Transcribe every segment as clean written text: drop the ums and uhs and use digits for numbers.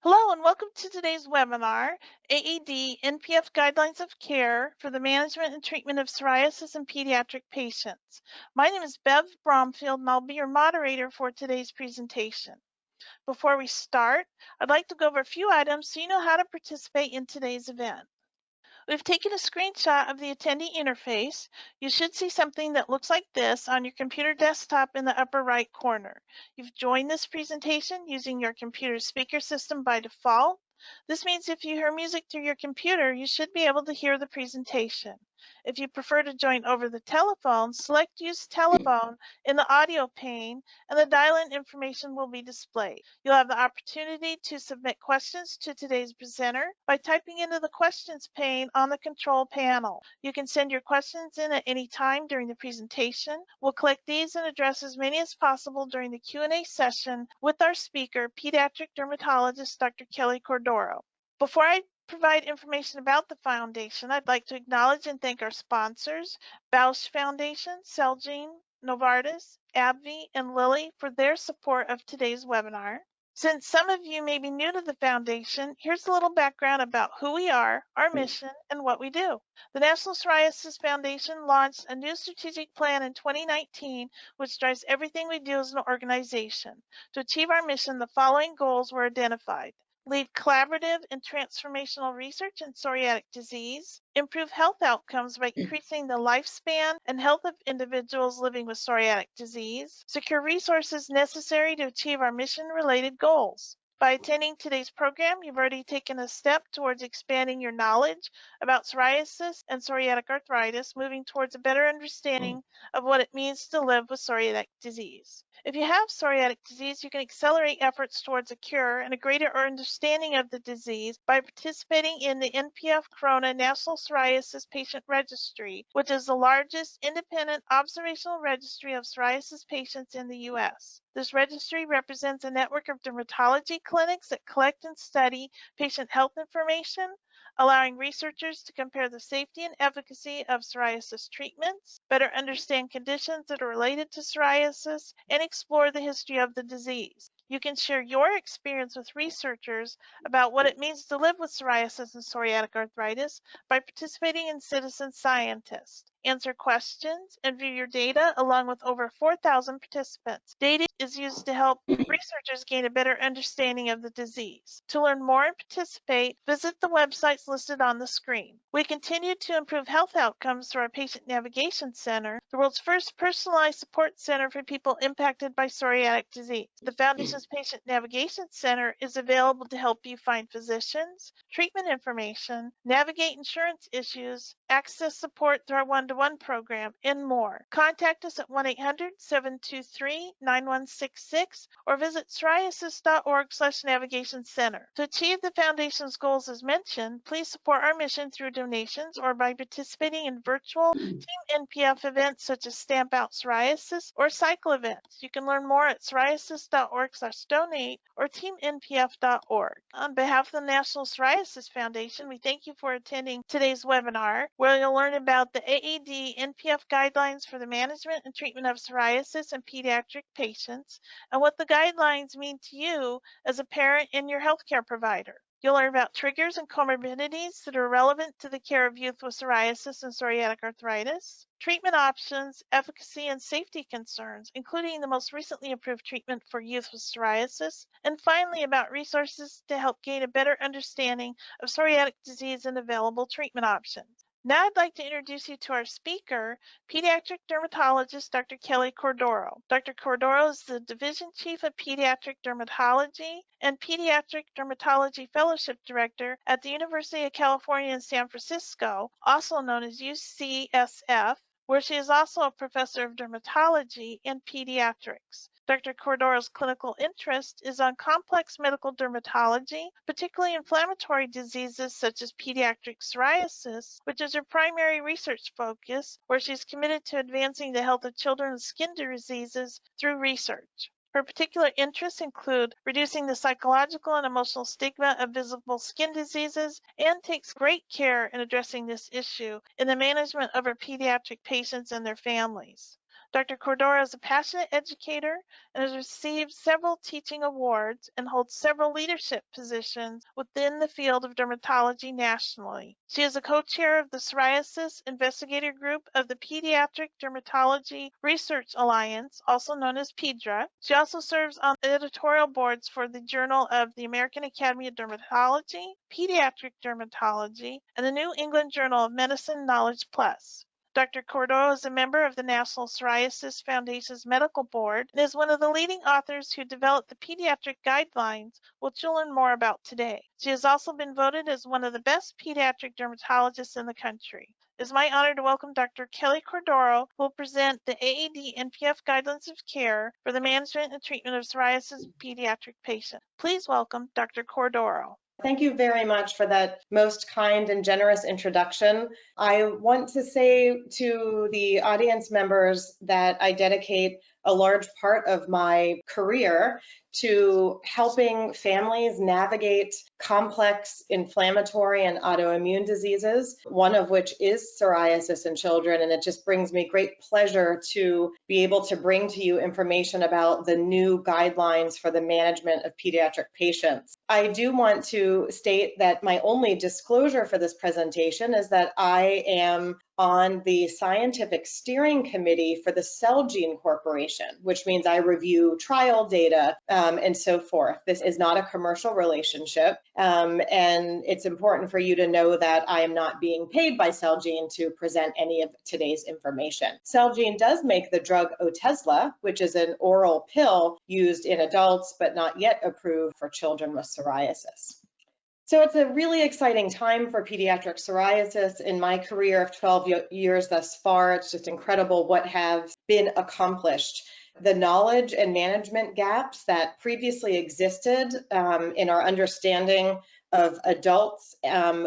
Hello and welcome to today's webinar, AAD-NPF Guidelines of Care for the Management and Treatment of Psoriasis in Pediatric Patients. My name is Bev Bromfield and I'll be your moderator for today's presentation. Before we start, I'd like to go over a few items so you know how to participate in today's event. We've taken a screenshot of the attendee interface. You should see something that looks like this on your computer desktop in the upper right corner. You've joined this presentation using your computer speaker system by default. This means if you hear music through your computer, you should be able to hear the presentation. If you prefer to join over the telephone, select Use Telephone in the audio pane and the dial-in information will be displayed. You'll have the opportunity to submit questions to today's presenter by typing into the questions pane on the control panel. You can send your questions in at any time during the presentation. We'll collect these and address as many as possible during the Q&A session with our speaker, Pediatric Dermatologist Dr. Kelly Cordoro. Before I provide information about the foundation, I'd like to acknowledge and thank our sponsors, Bausch Foundation, Celgene, Novartis, AbbVie, and Lilly for their support of today's webinar. Since some of you may be new to the foundation, here's a little background about who we are, our mission, and what we do. The National Psoriasis Foundation launched a new strategic plan in 2019, which drives everything we do as an organization. To achieve our mission, the following goals were identified. Lead collaborative and transformational research in psoriatic disease, improve health outcomes by increasing the lifespan and health of individuals living with psoriatic disease, secure resources necessary to achieve our mission-related goals. By attending today's program, you've already taken a step towards expanding your knowledge about psoriasis and psoriatic arthritis, moving towards a better understanding of what it means to live with psoriatic disease. If you have psoriatic disease, you can accelerate efforts towards a cure and a greater understanding of the disease by participating in the NPF Corona National Psoriasis Patient Registry, which is the largest independent observational registry of psoriasis patients in the U.S. This registry represents a network of dermatology clinics that collect and study patient health information, allowing researchers to compare the safety and efficacy of psoriasis treatments, better understand conditions that are related to psoriasis, and explore the history of the disease. You can share your experience with researchers about what it means to live with psoriasis and psoriatic arthritis by participating in Citizen Scientist. Answer questions and view your data along with over 4,000 participants. Data is used to help researchers gain a better understanding of the disease. To learn more and participate, visit the websites listed on the screen. We continue to improve health outcomes through our Patient Navigation Center, the world's first personalized support center for people impacted by psoriatic disease. The Foundation's Patient Navigation Center is available to help you find physicians, treatment information, navigate insurance issues, access support through our one-to-one program, and more. Contact us at 1-800-723-9166 or visit psoriasis.org/navigation center. To achieve the Foundation's goals as mentioned, please support our mission through donations or by participating in virtual Team NPF events such as Stamp Out Psoriasis or cycle events. You can learn more at psoriasis.org/donate or teamnpf.org. On behalf of the National Psoriasis Foundation, we thank you for attending today's webinar, where you'll learn about the AAD-NPF Guidelines for the Management and Treatment of Psoriasis in Pediatric Patients and what the guidelines mean to you as a parent and your healthcare provider. You'll learn about triggers and comorbidities that are relevant to the care of youth with psoriasis and psoriatic arthritis, treatment options, efficacy, and safety concerns, including the most recently approved treatment for youth with psoriasis, and finally about resources to help gain a better understanding of psoriatic disease and available treatment options. Now I'd like to introduce you to our speaker, Pediatric Dermatologist Dr. Kelly Cordoro. Dr. Cordoro is the Division Chief of Pediatric Dermatology and Pediatric Dermatology Fellowship Director at the University of California in San Francisco, also known as UCSF, where she is also a professor of dermatology and pediatrics. Dr. Cordoro's clinical interest is on complex medical dermatology, particularly inflammatory diseases such as pediatric psoriasis, which is her primary research focus, where she's committed to advancing the health of children with skin diseases through research. Her particular interests include reducing the psychological and emotional stigma of visible skin diseases and takes great care in addressing this issue in the management of her pediatric patients and their families. Dr. Cordoro is a passionate educator and has received several teaching awards and holds several leadership positions within the field of dermatology nationally. She is a co-chair of the Psoriasis Investigator Group of the Pediatric Dermatology Research Alliance, also known as PEDRA. She also serves on editorial boards for the Journal of the American Academy of Dermatology, Pediatric Dermatology, and the New England Journal of Medicine Knowledge Plus. Dr. Cordoro is a member of the National Psoriasis Foundation's Medical Board and is one of the leading authors who developed the pediatric guidelines, which you'll learn more about today. She has also been voted as one of the best pediatric dermatologists in the country. It is my honor to welcome Dr. Kelly Cordoro, who will present the AAD-NPF Guidelines of Care for the management and treatment of psoriasis in pediatric patients. Please welcome Dr. Cordoro. Thank you very much for that most kind and generous introduction. I want to say to the audience members that I dedicate a large part of my career to helping families navigate complex inflammatory and autoimmune diseases, one of which is psoriasis in children. And it just brings me great pleasure to be able to bring to you information about the new guidelines for the management of pediatric patients. I do want to state that my only disclosure for this presentation is that I am on the scientific steering committee for the Celgene Corporation, which means I review trial data and so forth. This is not a commercial relationship, and it's important for you to know that I am not being paid by Celgene to present any of today's information. Celgene does make the drug Otezla, which is an oral pill used in adults but not yet approved for children with psoriasis. So it's a really exciting time for pediatric psoriasis. In my career of 12 years thus far, it's just incredible what has been accomplished. The knowledge and management gaps that previously existed in our understanding of adults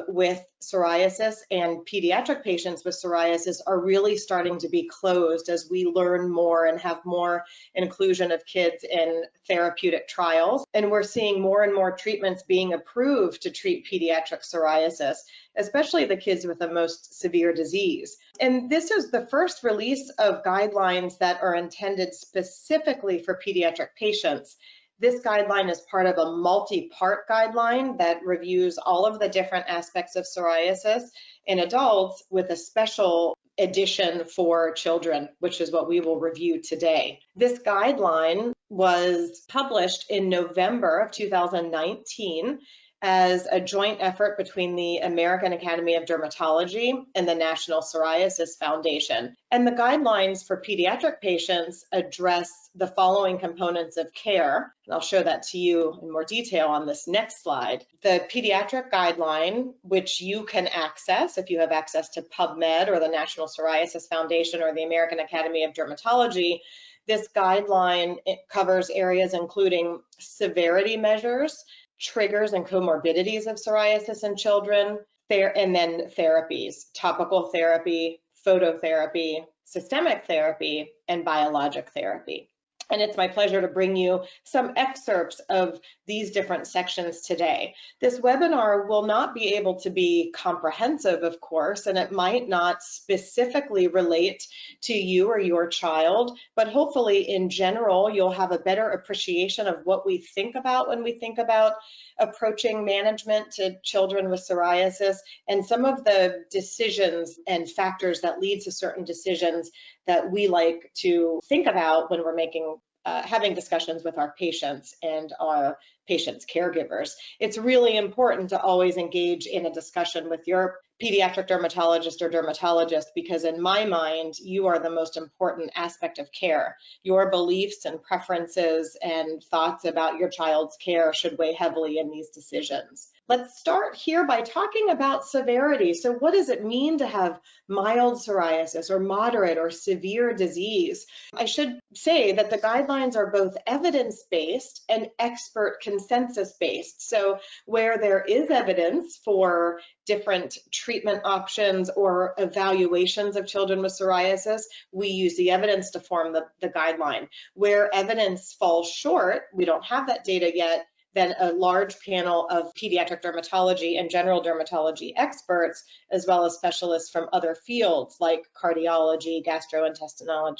with psoriasis and pediatric patients with psoriasis are really starting to be closed as we learn more and have more inclusion of kids in therapeutic trials. And we're seeing more and more treatments being approved to treat pediatric psoriasis, especially the kids with the most severe disease. And this is the first release of guidelines that are intended specifically for pediatric patients. This guideline is part of a multi-part guideline that reviews all of the different aspects of psoriasis in adults with a special edition for children, which is what we will review today. This guideline was published in November of 2019 as a joint effort between the American Academy of Dermatology and the National Psoriasis Foundation. And the guidelines for pediatric patients address the following components of care. And I'll show that to you in more detail on this next slide. The pediatric guideline, which you can access if you have access to PubMed or the National Psoriasis Foundation or the American Academy of Dermatology. This guideline covers areas including severity measures, triggers and comorbidities of psoriasis in children, and then therapies, topical therapy, phototherapy, systemic therapy, and biologic therapy. And it's my pleasure to bring you some excerpts of these different sections today. This webinar will not be able to be comprehensive, of course, and it might not specifically relate to you or your child, but hopefully in general, you'll have a better appreciation of what we think about when we think about approaching management to children with psoriasis and some of the decisions and factors that lead to certain decisions that we like to think about when we're making having discussions with our patients and our patients' caregivers. It's really important to always engage in a discussion with your pediatric dermatologist or dermatologist, because in my mind, you are the most important aspect of care. Your beliefs and preferences and thoughts about your child's care should weigh heavily in these decisions. Let's start here by talking about severity. So what does it mean to have mild psoriasis or moderate or severe disease? I should say that the guidelines are both evidence-based and expert consensus-based. So where there is evidence for different treatment options or evaluations of children with psoriasis, we use the evidence to form the guideline. Where evidence falls short, we don't have that data yet, then a large panel of pediatric dermatology and general dermatology experts, as well as specialists from other fields like cardiology, gastrointestinal,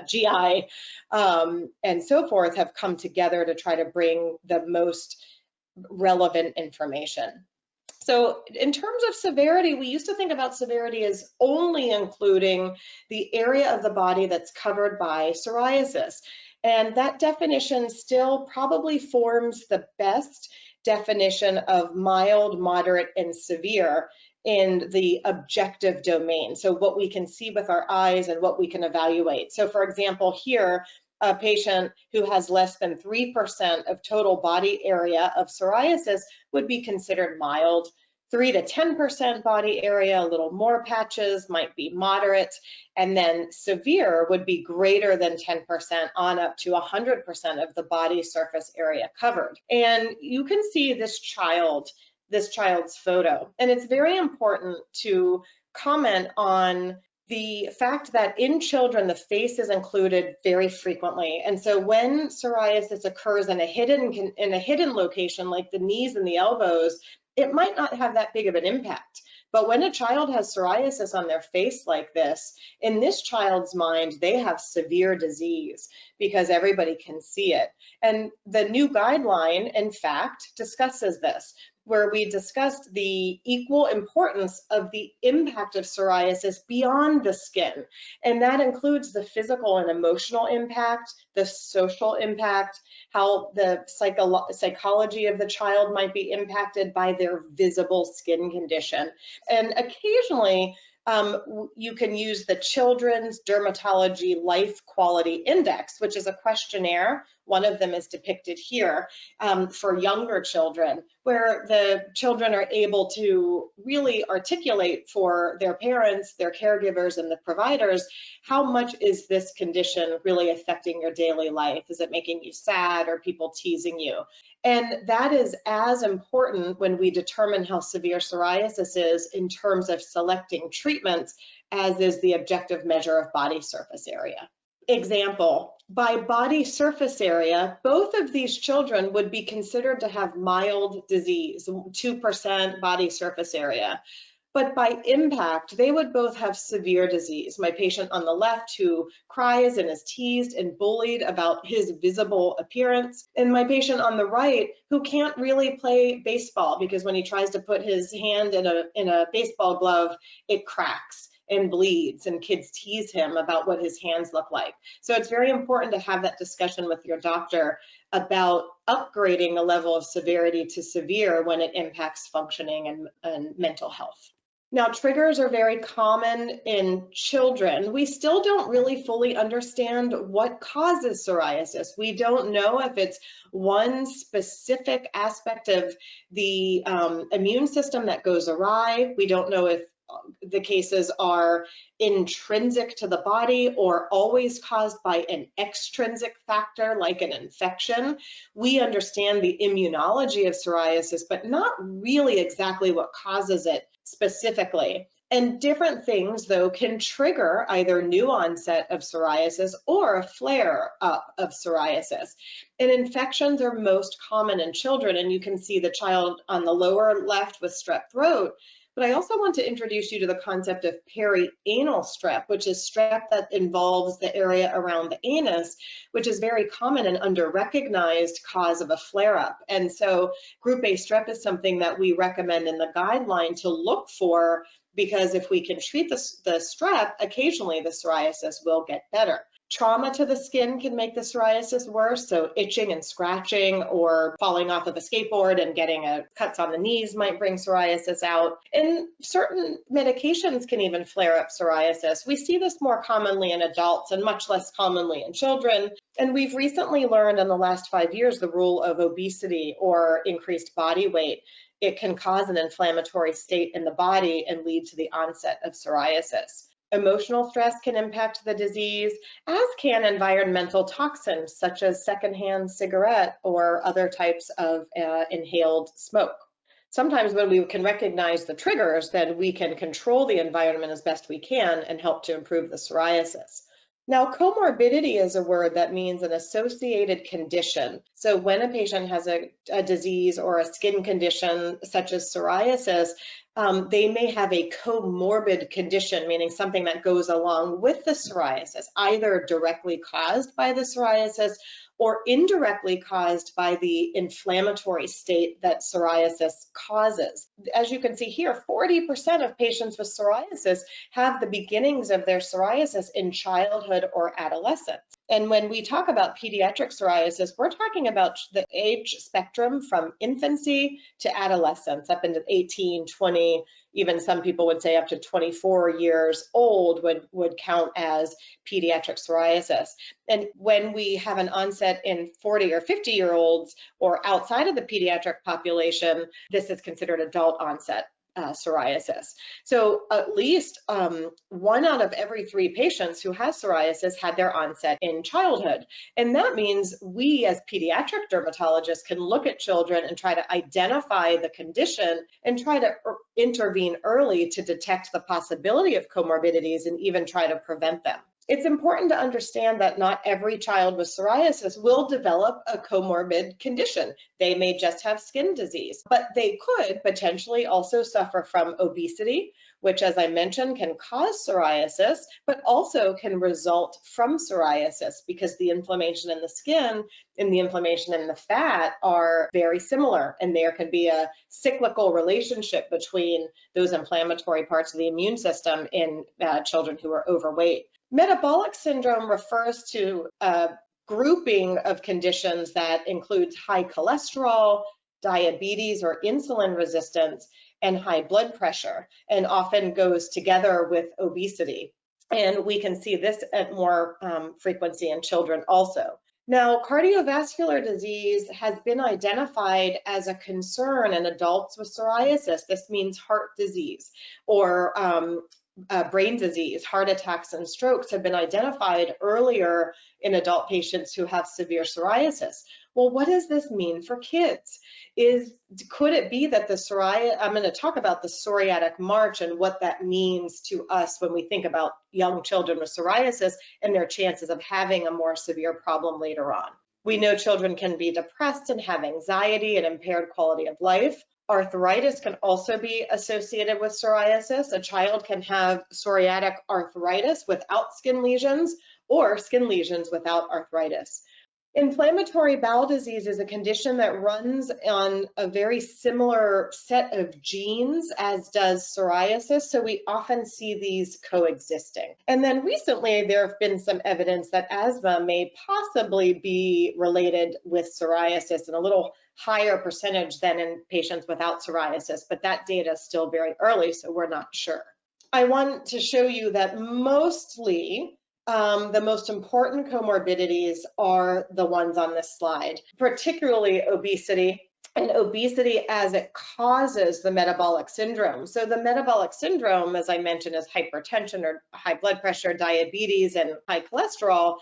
GI, and so forth, have come together to try to bring the most relevant information. So in terms of severity, we used to think about severity as only including the area of the body that's covered by psoriasis. And that definition still probably forms the best definition of mild, moderate, and severe in the objective domain. So what we can see with our eyes and what we can evaluate. So for example, here, a patient who has less than 3% of total body area of psoriasis would be considered mild. 3 to 10% body area, a little more patches, might be moderate, and then severe would be greater than 10% on up to 100% of the body surface area covered. And you can see this child's photo, and it's very important to comment on the fact that in children, the face is included very frequently. And so when psoriasis occurs in a hidden location, like the knees and the elbows, it might not have that big of an impact. But when a child has psoriasis on their face like this, in this child's mind, they have severe disease because everybody can see it. And the new guideline, in fact, discusses this, where we discussed the equal importance of the impact of psoriasis beyond the skin. And that includes the physical and emotional impact, the social impact, how the psychology of the child might be impacted by their visible skin condition. And occasionally, you can use the Children's Dermatology Life Quality Index, which is a questionnaire. One of them is depicted here for younger children, where the children are able to really articulate for their parents, their caregivers, and the providers, how much is this condition really affecting your daily life? Is it making you sad? Or people teasing you? And that is as important when we determine how severe psoriasis is in terms of selecting treatments as is the objective measure of body surface area. Example, by body surface area, both of these children would be considered to have mild disease, 2% body surface area. But by impact, they would both have severe disease. My patient on the left who cries and is teased and bullied about his visible appearance, and my patient on the right who can't really play baseball because when he tries to put his hand in a baseball glove, it cracks and bleeds, and kids tease him about what his hands look like. So it's very important to have that discussion with your doctor about upgrading a level of severity to severe when it impacts functioning and mental health. Now, triggers are very common in children. We still don't really fully understand what causes psoriasis. We don't know if it's one specific aspect of the immune system that goes awry. We don't know if the cases are intrinsic to the body or always caused by an extrinsic factor like an infection. We understand the immunology of psoriasis, but not really exactly what causes it specifically. And different things, though, can trigger either new onset of psoriasis or a flare up of psoriasis. And infections are most common in children, and you can see the child on the lower left with strep throat. But I also want to introduce you to the concept of perianal strep, which is strep that involves the area around the anus, which is very common and under-recognized cause of a flare-up. And so group A strep is something that we recommend in the guideline to look for, because if we can treat the strep, occasionally the psoriasis will get better. Trauma to the skin can make the psoriasis worse, so itching and scratching or falling off of a skateboard and getting cuts on the knees might bring psoriasis out. And certain medications can even flare up psoriasis. We see this more commonly in adults and much less commonly in children. And we've recently learned in the last 5 years the rule of obesity or increased body weight. It can cause an inflammatory state in the body and lead to the onset of psoriasis. Emotional stress can impact the disease, as can environmental toxins such as secondhand cigarette or other types of inhaled smoke. Sometimes when we can recognize the triggers, then we can control the environment as best we can and help to improve the psoriasis. Now, comorbidity is a word that means an associated condition. So when a patient has a disease or a skin condition such as psoriasis, they may have a comorbid condition, meaning something that goes along with the psoriasis, either directly caused by the psoriasis or indirectly caused by the inflammatory state that psoriasis causes. As you can see here, 40% of patients with psoriasis have the beginnings of their psoriasis in childhood or adolescence. And when we talk about pediatric psoriasis, we're talking about the age spectrum from infancy to adolescence, up into 18, 20, even some people would say up to 24 years old would count as pediatric psoriasis. And when we have an onset in 40 or 50-year-olds or outside of the pediatric population, this is considered adult onset psoriasis. So at least 1 out of every 3 patients who has psoriasis had their onset in childhood. And that means we as pediatric dermatologists can look at children and try to identify the condition and try to intervene early to detect the possibility of comorbidities and even try to prevent them. It's important to understand that not every child with psoriasis will develop a comorbid condition. They may just have skin disease, but they could potentially also suffer from obesity, which, as I mentioned, can cause psoriasis, but also can result from psoriasis because the inflammation in the skin and the inflammation in the fat are very similar, and there can be a cyclical relationship between those inflammatory parts of the immune system in children who are overweight. Metabolic syndrome refers to a grouping of conditions that includes high cholesterol, diabetes or insulin resistance, and high blood pressure, and often goes together with obesity. And we can see this at more frequency in children also. Now, cardiovascular disease has been identified as a concern in adults with psoriasis. This means heart disease or brain disease. Heart attacks and strokes have been identified earlier in adult patients who have severe psoriasis. Well, what does this mean for kids? Could it be that I'm going to talk about the psoriatic march and what that means to us when we think about young children with psoriasis and their chances of having a more severe problem later on. We know children can be depressed and have anxiety and impaired quality of life. Arthritis can also be associated with psoriasis. A child can have psoriatic arthritis without skin lesions or skin lesions without arthritis. Inflammatory bowel disease is a condition that runs on a very similar set of genes as does psoriasis, so we often see these coexisting. And then recently there have been some evidence that asthma may possibly be related with psoriasis in a little higher percentage than in patients without psoriasis, but that data is still very early, so we're not sure. I want to show you that mostly the most important comorbidities are the ones on this slide, particularly obesity, and obesity as it causes the metabolic syndrome. So the metabolic syndrome, as I mentioned, is hypertension or high blood pressure, diabetes, and high cholesterol.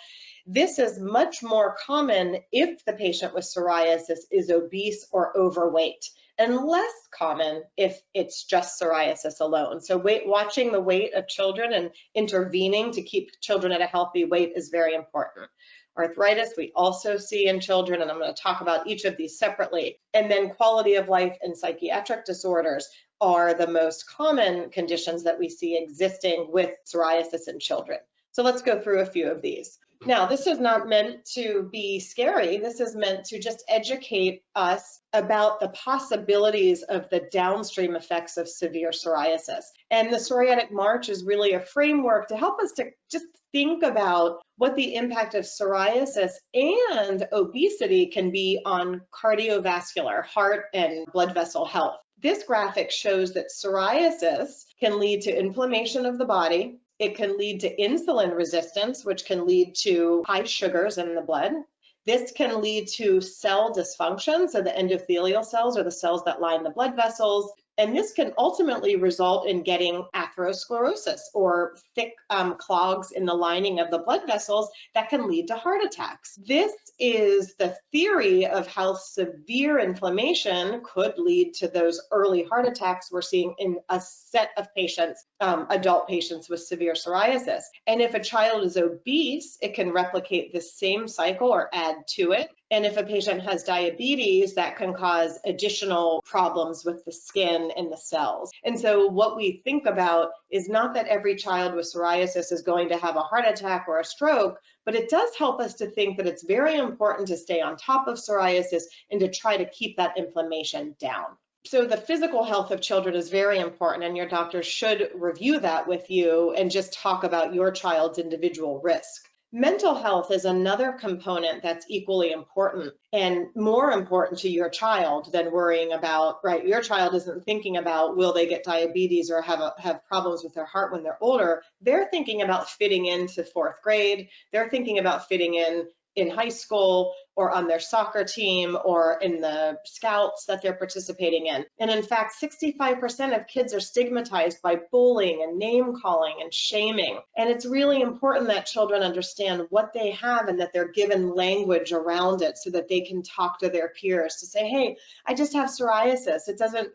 This is much more common if the patient with psoriasis is obese or overweight, and less common if it's just psoriasis alone. So watching the weight of children and intervening to keep children at a healthy weight is very important. Arthritis we also see in children, and I'm going to talk about each of these separately. And then quality of life and psychiatric disorders are the most common conditions that we see existing with psoriasis in children. So let's go through a few of these. Now, this is not meant to be scary. This is meant to just educate us about the possibilities of the downstream effects of severe psoriasis. And the psoriatic march is really a framework to help us to just think about what the impact of psoriasis and obesity can be on cardiovascular, heart, and blood vessel health. This graphic shows that psoriasis can lead to inflammation of the body. It can lead to insulin resistance, which can lead to high sugars in the blood. This can lead to cell dysfunction, so the endothelial cells are the cells that line the blood vessels. And this can ultimately result in getting atherosclerosis or thick clogs in the lining of the blood vessels that can lead to heart attacks. This is the theory of how severe inflammation could lead to those early heart attacks we're seeing in a set of patients, adult patients with severe psoriasis. And if a child is obese, it can replicate the same cycle or add to it. And if a patient has diabetes, that can cause additional problems with the skin and the cells. And so what we think about is not that every child with psoriasis is going to have a heart attack or a stroke, but it does help us to think that it's very important to stay on top of psoriasis and to try to keep that inflammation down. So the physical health of children is very important, and your doctor should review that with you and just talk about your child's individual risk. Mental health is another component that's equally important and more important to your child than worrying about, right? Your child isn't thinking about will they get diabetes or have problems with their heart when they're older. They're thinking about fitting into 4th grade. They're thinking about fitting in high school or on their soccer team or in the scouts that they're participating in. And in fact, 65% of kids are stigmatized by bullying and name calling and shaming. And it's really important that children understand what they have and that they're given language around it so that they can talk to their peers to say, hey, I just have psoriasis. It doesn't,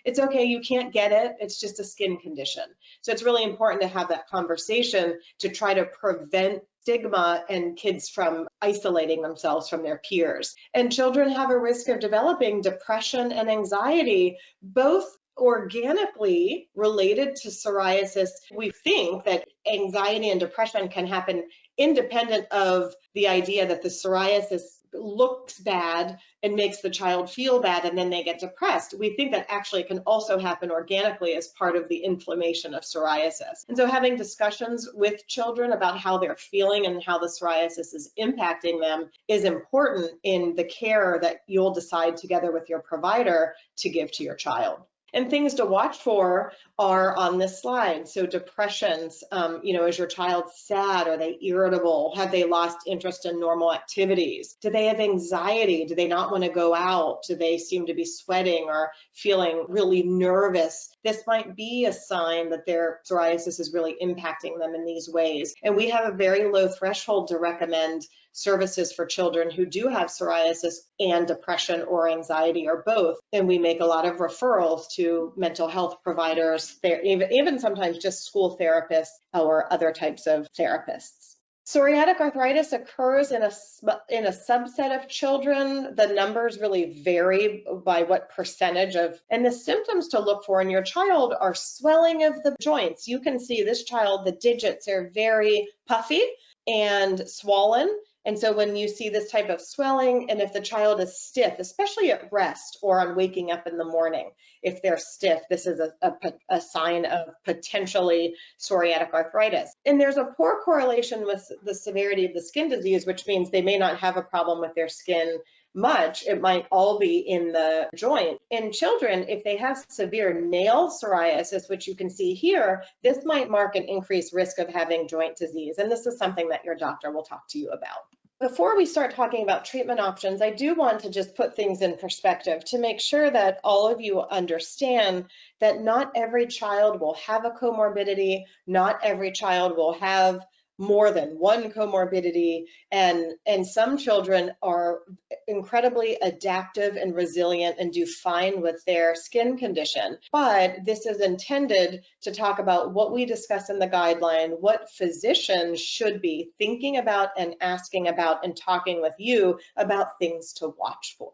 it's okay, you can't get it. It's just a skin condition. So it's really important to have that conversation to try to prevent stigma and kids from isolating themselves from their peers. And children have a risk of developing depression and anxiety, both organically related to psoriasis. We think that anxiety and depression can happen independent of the idea that the psoriasis looks bad and makes the child feel bad and then they get depressed. We think that actually it can also happen organically as part of the inflammation of psoriasis. And so having discussions with children about how they're feeling and how the psoriasis is impacting them is important in the care that you'll decide together with your provider to give to your child. And things to watch for are on this slide. So depressions, is your child sad? Are they irritable? Have they lost interest in normal activities? Do they have anxiety? Do they not want to go out? Do they seem to be sweating or feeling really nervous? This might be a sign that their psoriasis is really impacting them in these ways. And we have a very low threshold to recommend services for children who do have psoriasis and depression or anxiety or both. And we make a lot of referrals to mental health providers, even sometimes just school therapists or other types of therapists. Psoriatic arthritis occurs in a subset of children. The numbers really vary by what percentage and the symptoms to look for in your child are swelling of the joints. You can see this child, the digits are very puffy and swollen. And so when you see this type of swelling, and if the child is stiff, especially at rest or on waking up in the morning, if they're stiff, this is a sign of potentially psoriatic arthritis. And there's a poor correlation with the severity of the skin disease, which means they may not have a problem with their skin much. It might all be in the joint. In children, if they have severe nail psoriasis, which you can see here, this might mark an increased risk of having joint disease. And this is something that your doctor will talk to you about. Before we start talking about treatment options, I do want to just put things in perspective to make sure that all of you understand that not every child will have a comorbidity, not every child will have more than one comorbidity, and some children are incredibly adaptive and resilient and do fine with their skin condition. But this is intended to talk about what we discuss in the guideline, what physicians should be thinking about and asking about and talking with you about things to watch for.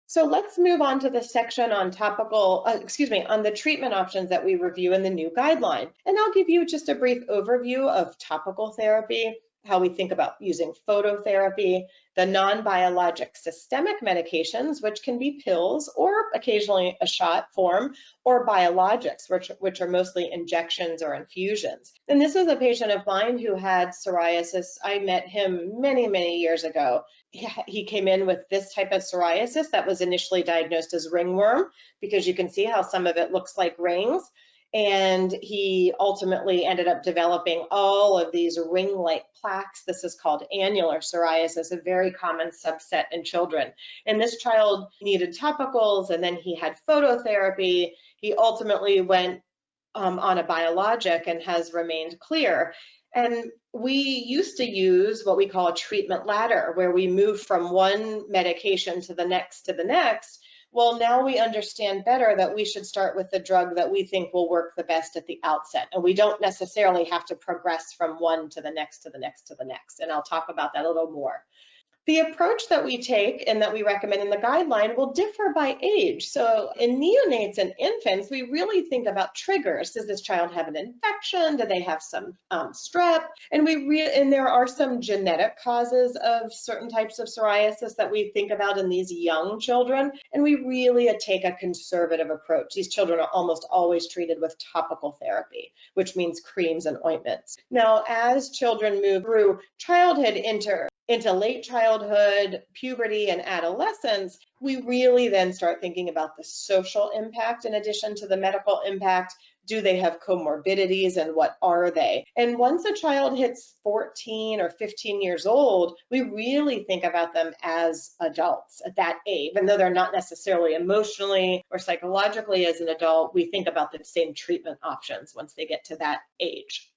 So let's move on to the section on on the treatment options that we review in the new guideline. And I'll give you just a brief overview of topical therapy, how we think about using phototherapy, the non-biologic systemic medications, which can be pills or occasionally a shot form, or biologics, which are mostly injections or infusions. And this is a patient of mine who had psoriasis. I met him many, many years ago. He came in with this type of psoriasis that was initially diagnosed as ringworm, because you can see how some of it looks like rings. And he ultimately ended up developing all of these ring-like plaques. This is called annular psoriasis, a very common subset in children. And this child needed topicals, and then he had phototherapy. He ultimately went on a biologic and has remained clear. And we used to use what we call a treatment ladder, where we move from one medication to the next to the next. Well, now we understand better that we should start with the drug that we think will work the best at the outset. And we don't necessarily have to progress from one to the next to the next to the next. And I'll talk about that a little more. The approach that we take and that we recommend in the guideline will differ by age. So in neonates and infants, we really think about triggers. Does this child have an infection? Do they have some strep? And there are some genetic causes of certain types of psoriasis that we think about in these young children. And we really take a conservative approach. These children are almost always treated with topical therapy, which means creams and ointments. Now, as children move through childhood into late childhood, puberty, and adolescence, we really then start thinking about the social impact in addition to the medical impact. Do they have comorbidities, and what are they? And once a child hits 14 or 15 years old, we really think about them as adults at that age. Even though they're not necessarily emotionally or psychologically as an adult, we think about the same treatment options once they get to that age.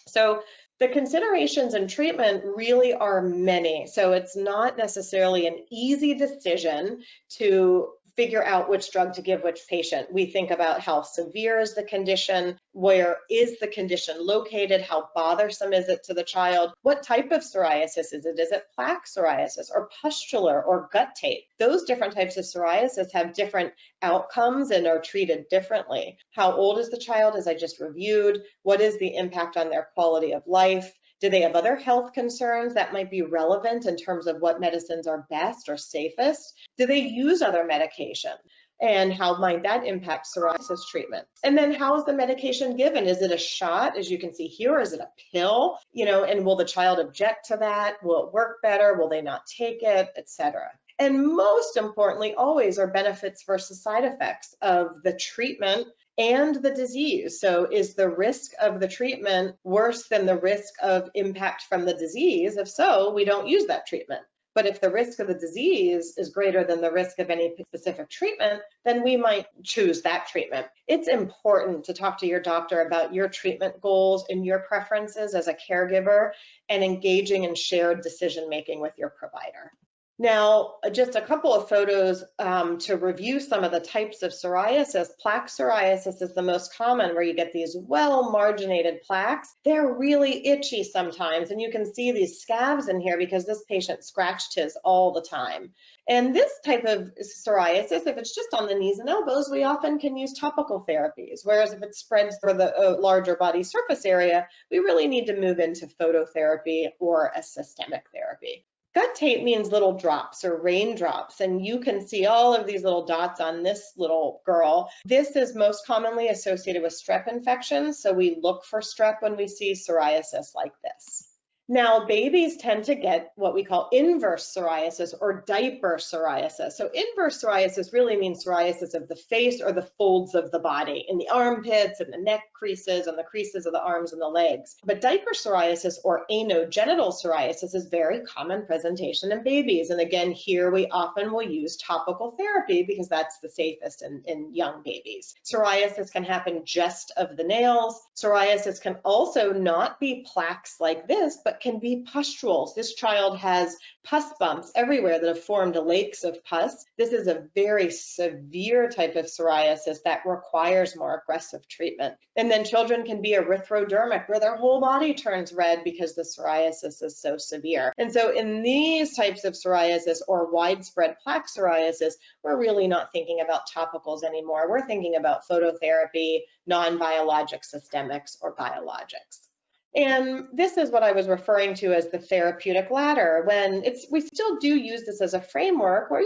So the considerations in treatment really are many. So it's not necessarily an easy decision to figure out which drug to give which patient. We think about how severe is the condition, where is the condition located, how bothersome is it to the child, what type of psoriasis is it? Is it plaque psoriasis or pustular or gut tape? Those different types of psoriasis have different outcomes and are treated differently. How old is the child, as I just reviewed? What is the impact on their quality of life? Do they have other health concerns that might be relevant in terms of what medicines are best or safest? Do they use other medication? And how might that impact psoriasis treatment? And then how is the medication given? Is it a shot, as you can see here? Is it a pill? And will the child object to that? Will it work better? Will they not take it, etc.? And most importantly, always are benefits versus side effects of the treatment and the disease. So is the risk of the treatment worse than the risk of impact from the disease? If so, we don't use that treatment. But if the risk of the disease is greater than the risk of any specific treatment, then we might choose that treatment. It's important to talk to your doctor about your treatment goals and your preferences as a caregiver, and engaging in shared decision-making with your provider. Now, just a couple of photos to review some of the types of psoriasis. Plaque psoriasis is the most common, where you get these well-marginated plaques. They're really itchy sometimes, and you can see these scabs in here because this patient scratched his all the time. And this type of psoriasis, if it's just on the knees and elbows, we often can use topical therapies, whereas if it spreads for the larger body surface area, we really need to move into phototherapy or a systemic therapy. Gut tape means little drops or raindrops, and you can see all of these little dots on this little girl. This is most commonly associated with strep infections, so we look for strep when we see psoriasis like this. Now, babies tend to get what we call inverse psoriasis or diaper psoriasis. So inverse psoriasis really means psoriasis of the face or the folds of the body, in the armpits and the neck creases and the creases of the arms and the legs. But diaper psoriasis or anogenital psoriasis is very common presentation in babies. And again, here we often will use topical therapy because that's the safest in young babies. Psoriasis can happen just of the nails. Psoriasis can also not be plaques like this, but can be pustules. This child has pus bumps everywhere that have formed lakes of pus. This is a very severe type of psoriasis that requires more aggressive treatment. And then children can be erythrodermic, where their whole body turns red because the psoriasis is so severe. And so in these types of psoriasis or widespread plaque psoriasis, we're really not thinking about topicals anymore. We're thinking about phototherapy, non-biologic systemics, or biologics. And this is what I was referring to as the therapeutic ladder, when we still do use this as a framework where,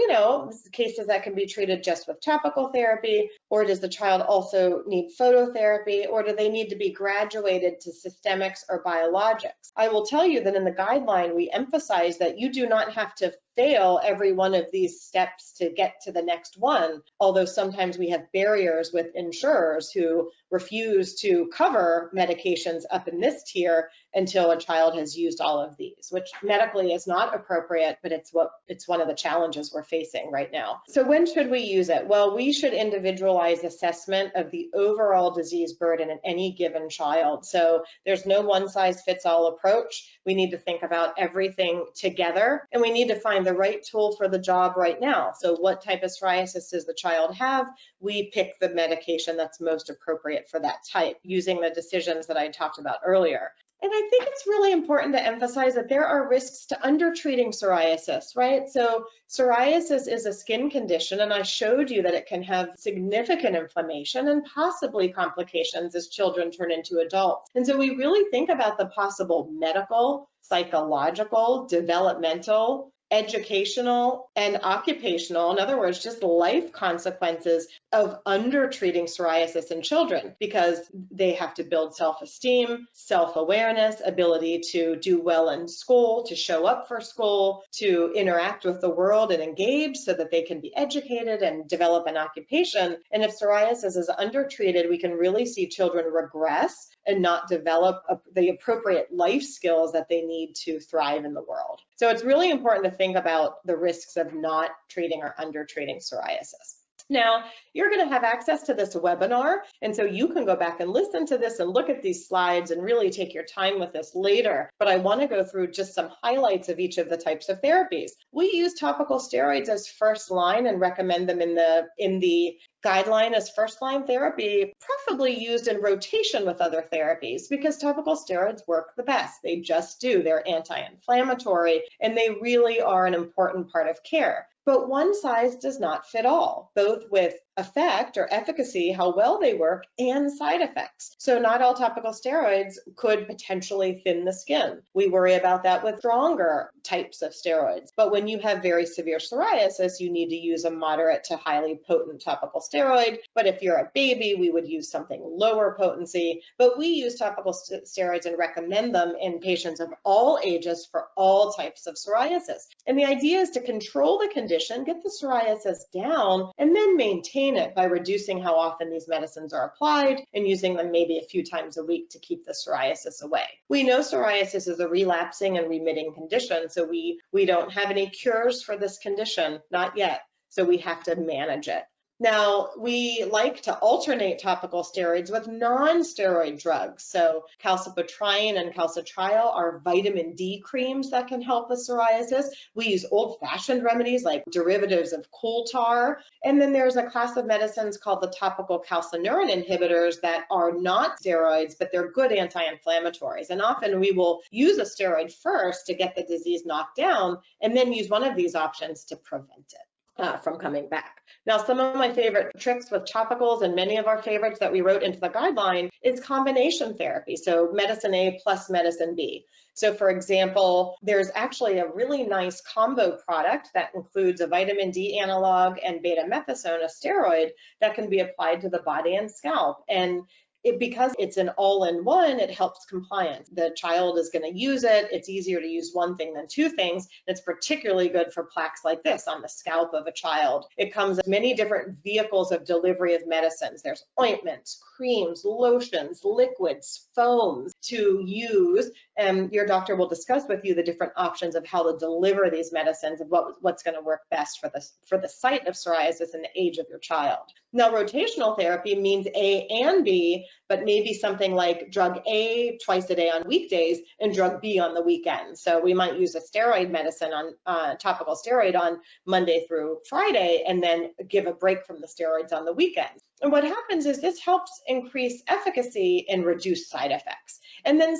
cases that can be treated just with topical therapy, or does the child also need phototherapy, or do they need to be graduated to systemics or biologics? I will tell you that in the guideline, we emphasize that you do not have to fail every one of these steps to get to the next one, although sometimes we have barriers with insurers who refuse to cover medications up in this tier until a child has used all of these, which medically is not appropriate, but it's one of the challenges we're facing right now. So when should we use it? Well, we should individualize assessment of the overall disease burden in any given child. So there's no one-size-fits-all approach. We need to think about everything together, and we need to find the right tool for the job right now. So what type of psoriasis does the child have? We pick the medication that's most appropriate for that type, using the decisions that I talked about earlier. And I think it's really important to emphasize that there are risks to undertreating psoriasis, right? So psoriasis is a skin condition, and I showed you that it can have significant inflammation and possibly complications as children turn into adults. And so we really think about the possible medical, psychological, developmental, educational, and occupational, in other words, just life consequences of undertreating psoriasis in children, because they have to build self-esteem, self-awareness, ability to do well in school, to show up for school, to interact with the world and engage so that they can be educated and develop an occupation. And if psoriasis is undertreated, we can really see children regress and not develop the appropriate life skills that they need to thrive in the world. So it's really important to think about the risks of not treating or undertreating psoriasis. Now, you're going to have access to this webinar, and so you can go back and listen to this and look at these slides and really take your time with this later. But I want to go through just some highlights of each of the types of therapies. We use topical steroids as first line and recommend them in the guideline as first-line therapy, preferably used in rotation with other therapies, because topical steroids work the best. They just do. They're anti-inflammatory, and they really are an important part of care. But one size does not fit all, both with effect or efficacy, how well they work, and side effects. So not all topical steroids could potentially thin the skin. We worry about that with stronger types of steroids. But when you have very severe psoriasis, you need to use a moderate to highly potent topical steroid. But if you're a baby, we would use something lower potency. But we use topical steroids and recommend them in patients of all ages for all types of psoriasis. And the idea is to control the condition, get the psoriasis down, and then maintain it by reducing how often these medicines are applied and using them maybe a few times a week to keep the psoriasis away. We know psoriasis is a relapsing and remitting condition, so we don't have any cures for this condition, not yet, so we have to manage it. Now, we like to alternate topical steroids with non-steroid drugs. So calcipotriene and calcitriol are vitamin D creams that can help with psoriasis. We use old-fashioned remedies like derivatives of coal tar. And then there's a class of medicines called the topical calcineurin inhibitors that are not steroids, but they're good anti-inflammatories. And often we will use a steroid first to get the disease knocked down, and then use one of these options to prevent it from coming back. Now, some of my favorite tricks with topicals, and many of our favorites that we wrote into the guideline, is combination therapy. So medicine A plus medicine B. So for example, there's actually a really nice combo product that includes a vitamin D analog and betamethasone, a steroid, that can be applied to the body and scalp. And because it's an all-in-one, it helps compliance. The child is going to use it. It's easier to use one thing than two things. It's particularly good for plaques like this on the scalp of a child. It comes in many different vehicles of delivery of medicines. There's ointments, creams, lotions, liquids, foams to use. And your doctor will discuss with you the different options of how to deliver these medicines and what's going to work best for the site of psoriasis and the age of your child. Now, rotational therapy means A and B, but maybe something like drug A twice a day on weekdays and drug B on the weekend. So we might use a steroid medicine on topical steroid on Monday through Friday, and then give a break from the steroids on the weekend. And what happens is this helps increase efficacy and reduce side effects. And then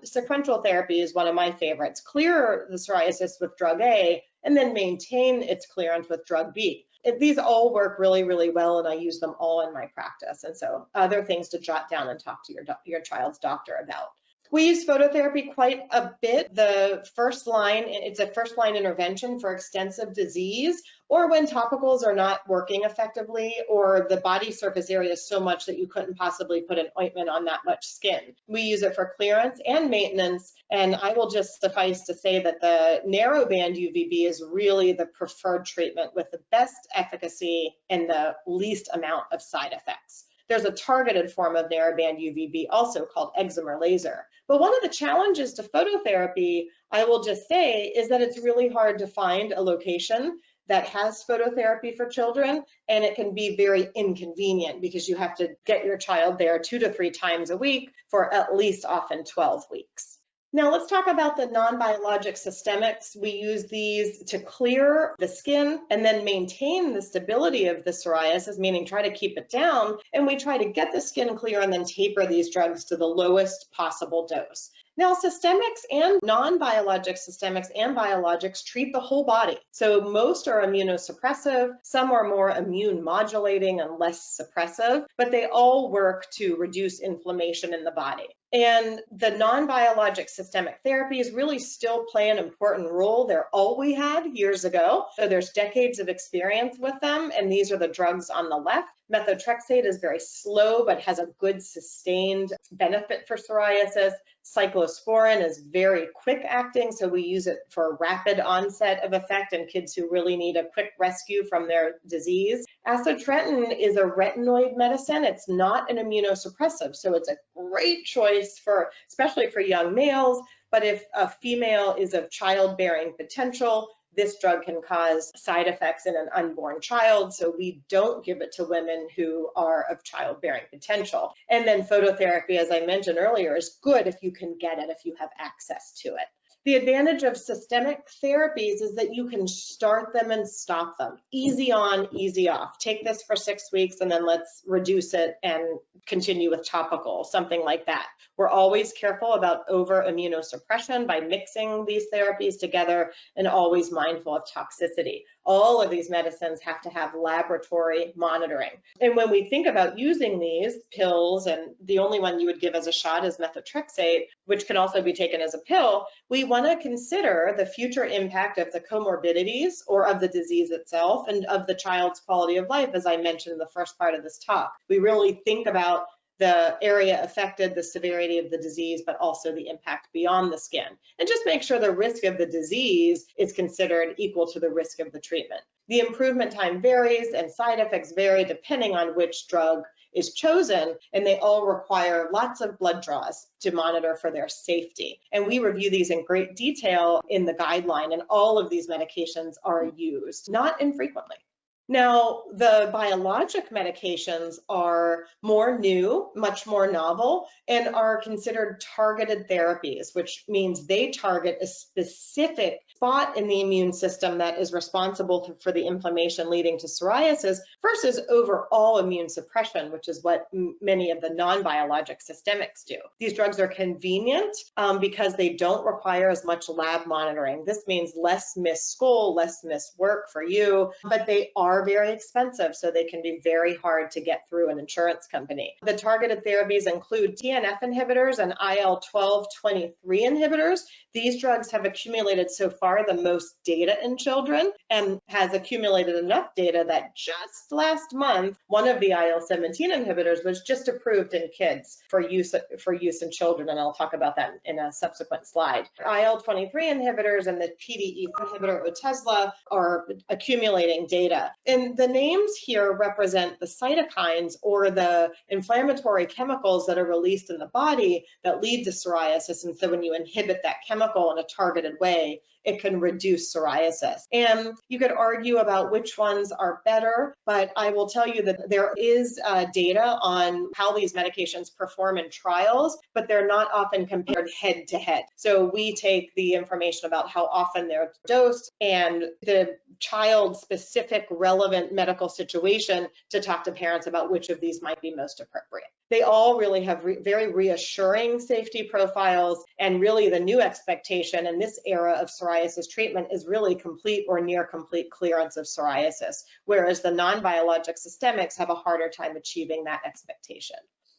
sequential therapy is one of my favorites. Clear the psoriasis with drug A and then maintain its clearance with drug B. These all work really, really well, and I use them all in my practice. And so other things to jot down and talk to your child's doctor about. We use phototherapy quite a bit. It's a first line intervention for extensive disease, or when topicals are not working effectively, or the body surface area is so much that you couldn't possibly put an ointment on that much skin. We use it for clearance and maintenance, and I will just suffice to say that the narrowband UVB is really the preferred treatment with the best efficacy and the least amount of side effects. There's a targeted form of narrowband UVB also called excimer laser. But one of the challenges to phototherapy, I will just say, is that it's really hard to find a location that has phototherapy for children, and it can be very inconvenient because you have to get your child there 2 to 3 times a week for at least often 12 weeks. Now let's talk about the non-biologic systemics. We use these to clear the skin and then maintain the stability of the psoriasis, meaning try to keep it down, and we try to get the skin clear and then taper these drugs to the lowest possible dose. Now, systemics and non-biologic systemics and biologics treat the whole body. So most are immunosuppressive, some are more immune modulating and less suppressive, but they all work to reduce inflammation in the body. And the non-biologic systemic therapies really still play an important role. They're all we had years ago. So there's decades of experience with them, and these are the drugs on the left. Methotrexate is very slow, but has a good sustained benefit for psoriasis. Cyclosporin is very quick acting, so we use it for rapid onset of effect in kids who really need a quick rescue from their disease. Acitretin is a retinoid medicine. It's not an immunosuppressive, so it's a great choice for, especially for young males, but if a female is of childbearing potential, this drug can cause side effects in an unborn child, so we don't give it to women who are of childbearing potential. And then phototherapy, as I mentioned earlier, is good if you can get it, if you have access to it. The advantage of systemic therapies is that you can start them and stop them. Easy on, easy off. Take this for 6 weeks and then let's reduce it and continue with topical, something like that. We're always careful about over immunosuppression by mixing these therapies together and always mindful of toxicity. All of these medicines have to have laboratory monitoring. And when we think about using these pills, and the only one you would give as a shot is methotrexate, which can also be taken as a pill, we want to consider the future impact of the comorbidities or of the disease itself and of the child's quality of life, as I mentioned in the first part of this talk. We really think about the area affected, the severity of the disease, but also the impact beyond the skin. And just make sure the risk of the disease is considered equal to the risk of the treatment. The improvement time varies and side effects vary depending on which drug is chosen, and they all require lots of blood draws to monitor for their safety. And we review these in great detail in the guideline, and all of these medications are used, not infrequently. Now, the biologic medications are more new, much more novel, and are considered targeted therapies, which means they target a specific spot in the immune system that is responsible for the inflammation leading to psoriasis versus overall immune suppression, which is what many of the non-biologic systemics do. These drugs are convenient because they don't require as much lab monitoring. This means less missed school, less missed work for you, but they are very expensive, so they can be very hard to get through an insurance company. The targeted therapies include TNF inhibitors and IL-12/23 inhibitors. These drugs have accumulated so far the most data in children and has accumulated enough data that just last month, one of the IL-17 inhibitors was just approved in kids for use in children, and I'll talk about that in a subsequent slide. IL-23 inhibitors and the PDE inhibitor Otezla are accumulating data. And the names here represent the cytokines or the inflammatory chemicals that are released in the body that lead to psoriasis. And so when you inhibit that chemical in a targeted way, it can reduce psoriasis. And you could argue about which ones are better, but I will tell you that there is data on how these medications perform in trials, but they're not often compared head to head. So we take the information about how often they're dosed and the child-specific relevant medical situation to talk to parents about which of these might be most appropriate. They all really have very reassuring safety profiles, and really the new expectation in this era of psoriasis treatment is really complete or near complete clearance of psoriasis, whereas the non-biologic systemics have a harder time achieving that expectation.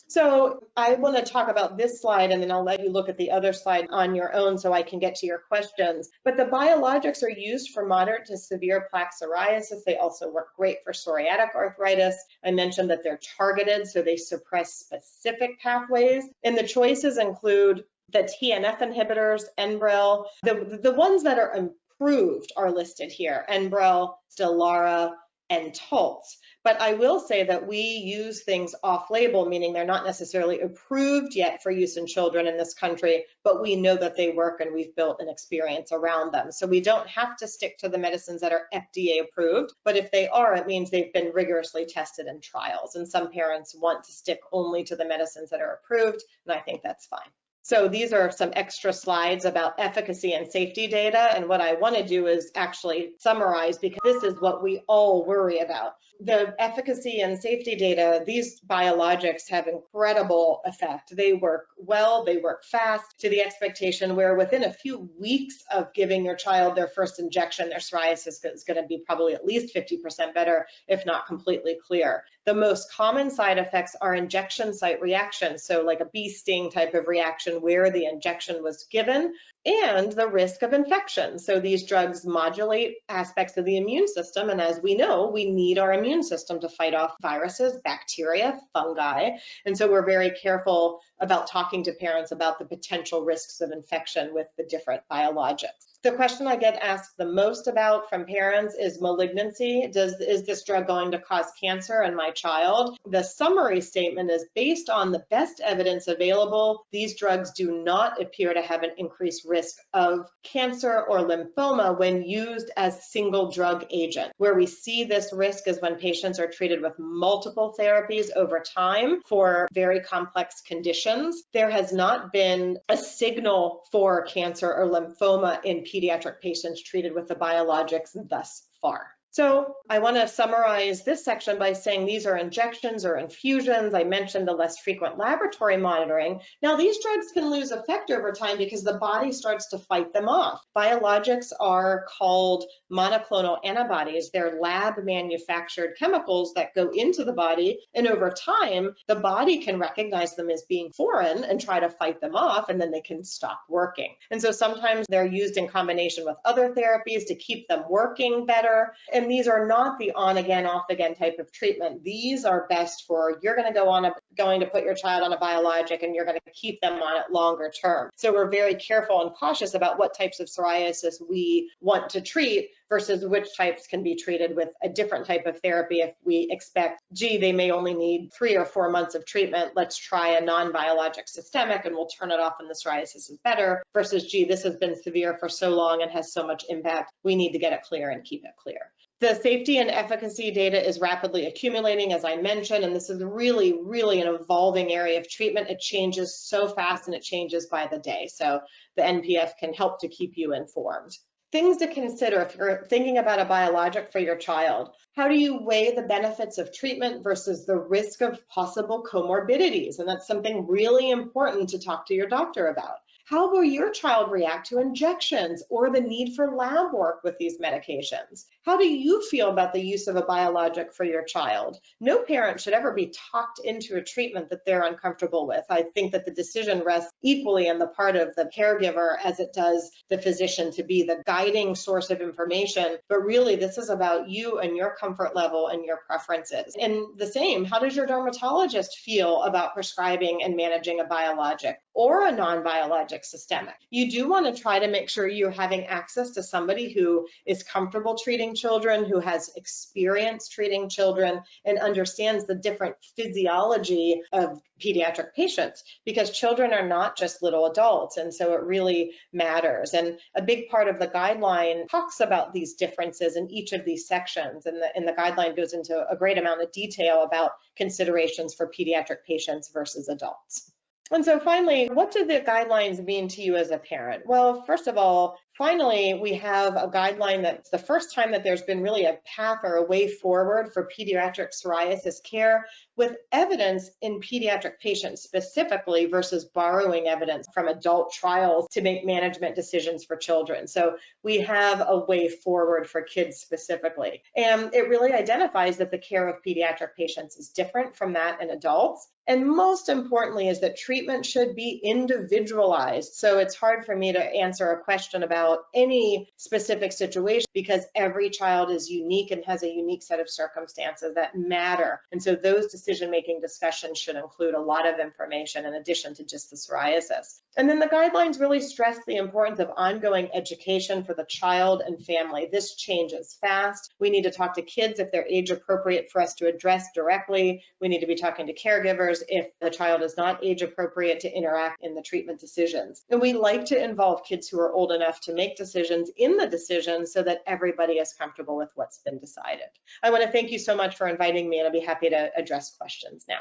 So I want to talk about this slide, and then I'll let you look at the other slide on your own so I can get to your questions. But the biologics are used for moderate to severe plaque psoriasis. They also work great for psoriatic arthritis. I mentioned that they're targeted, so they suppress specific pathways. And the choices include the TNF inhibitors, Enbrel. The ones that are approved are listed here: Enbrel, Stelara, and Taltz. But I will say that we use things off-label, meaning they're not necessarily approved yet for use in children in this country, but we know that they work and we've built an experience around them. So we don't have to stick to the medicines that are FDA approved, but if they are, it means they've been rigorously tested in trials. And some parents want to stick only to the medicines that are approved, and I think that's fine. So these are some extra slides about efficacy and safety data. And what I want to do is actually summarize, because this is what we all worry about. The efficacy and safety data, these biologics have incredible effect. They work well, they work fast, to the expectation where within a few weeks of giving your child their first injection, their psoriasis is going to be probably at least 50% better, if not completely clear. The most common side effects are injection site reactions, so like a bee sting type of reaction where the injection was given, and the risk of infection. So these drugs modulate aspects of the immune system, and as we know, we need our immune system to fight off viruses, bacteria, fungi, and so we're very careful about talking to parents about the potential risks of infection with the different biologics. The question I get asked the most about from parents is malignancy. Is this drug going to cause cancer in my child? The summary statement is, based on the best evidence available, these drugs do not appear to have an increased risk of cancer or lymphoma when used as single drug agent. Where we see this risk is when patients are treated with multiple therapies over time for very complex conditions. There has not been a signal for cancer or lymphoma in pediatric patients treated with the biologics thus far. So I want to summarize this section by saying these are injections or infusions. I mentioned the less frequent laboratory monitoring. Now, these drugs can lose effect over time because the body starts to fight them off. Biologics are called monoclonal antibodies. They're lab manufactured chemicals that go into the body, and over time, the body can recognize them as being foreign and try to fight them off, and then they can stop working. And so sometimes they're used in combination with other therapies to keep them working better. And these are not the on again, off again type of treatment. These are best for, you're going to put your child on a biologic and you're going to keep them on it longer term. So we're very careful and cautious about what types of psoriasis we want to treat versus which types can be treated with a different type of therapy. If we expect, gee, they may only need 3 or 4 months of treatment, let's try a non-biologic systemic and we'll turn it off when the psoriasis is better, versus, gee, this has been severe for so long and has so much impact, we need to get it clear and keep it clear. The safety and efficacy data is rapidly accumulating, as I mentioned, and this is really, really an evolving area of treatment. It changes so fast and it changes by the day. So the NPF can help to keep you informed. Things to consider if you're thinking about a biologic for your child. How do you weigh the benefits of treatment versus the risk of possible comorbidities? And that's something really important to talk to your doctor about. How will your child react to injections or the need for lab work with these medications? How do you feel about the use of a biologic for your child? No parent should ever be talked into a treatment that they're uncomfortable with. I think that the decision rests equally in the part of the caregiver as it does the physician to be the guiding source of information. But really, this is about you and your comfort level and your preferences. And the same, how does your dermatologist feel about prescribing and managing a biologic or a non-biologic systemic? You do want to try to make sure you're having access to somebody who is comfortable treating children, who has experience treating children, and understands the different physiology of pediatric patients, because children are not just little adults, and so it really matters. And a big part of the guideline talks about these differences in each of these sections, and the guideline goes into a great amount of detail about considerations for pediatric patients versus adults. And so finally, what do the guidelines mean to you as a parent? Well, first of all, Finally, we have a guideline that's the first time that there's been really a path or a way forward for pediatric psoriasis care with evidence in pediatric patients specifically versus borrowing evidence from adult trials to make management decisions for children. So we have a way forward for kids specifically. And it really identifies that the care of pediatric patients is different from that in adults. And most importantly is that treatment should be individualized. So it's hard for me to answer a question about any specific situation because every child is unique and has a unique set of circumstances that matter. And so those decision-making discussions should include a lot of information in addition to just the psoriasis. And then the guidelines really stress the importance of ongoing education for the child and family. This changes fast. We need to talk to kids if they're age appropriate for us to address directly. We need to be talking to caregivers if the child is not age appropriate to interact in the treatment decisions. And we like to involve kids who are old enough to make decisions in the decisions so that everybody is comfortable with what's been decided. I want to thank you so much for inviting me, and I'll be happy to address questions now.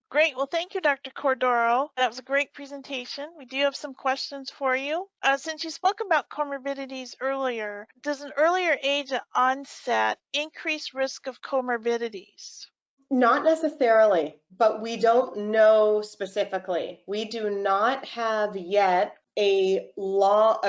Great. Well, thank you, Dr. Cordoro. That was a great presentation. We do have some questions for you. Since you spoke about comorbidities earlier, does an earlier age of onset increase risk of comorbidities? Not necessarily, but we don't know specifically. We do not have yet a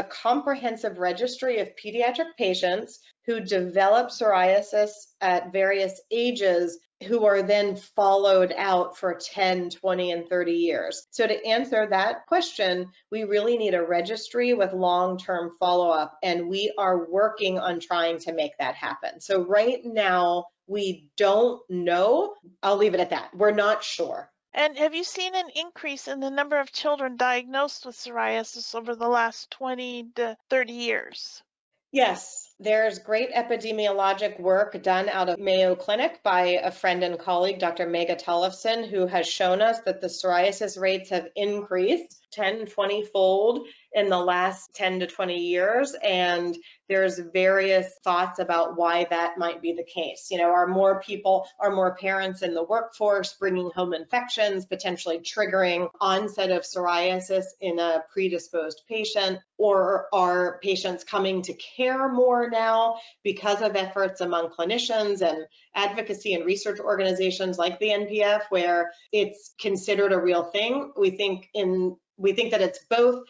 comprehensive registry of pediatric patients who develop psoriasis at various ages who are then followed out for 10, 20, and 30 years. So to answer that question, we really need a registry with long-term follow-up, and we are working on trying to make that happen. So right now, we don't know. I'll leave it at that. We're not sure. And have you seen an increase in the number of children diagnosed with psoriasis over the last 20 to 30 years? Yes, there's great epidemiologic work done out of Mayo Clinic by a friend and colleague, Dr. Mega Tollefson, who has shown us that the psoriasis rates have increased 10, 20-fold in the last 10 to 20 years. And there's various thoughts about why that might be the case. You know, are more parents in the workforce bringing home infections, potentially triggering onset of psoriasis in a predisposed patient? Or are patients coming to care more now because of efforts among clinicians and advocacy and research organizations like the NPF, where it's considered a real thing? We think that it's both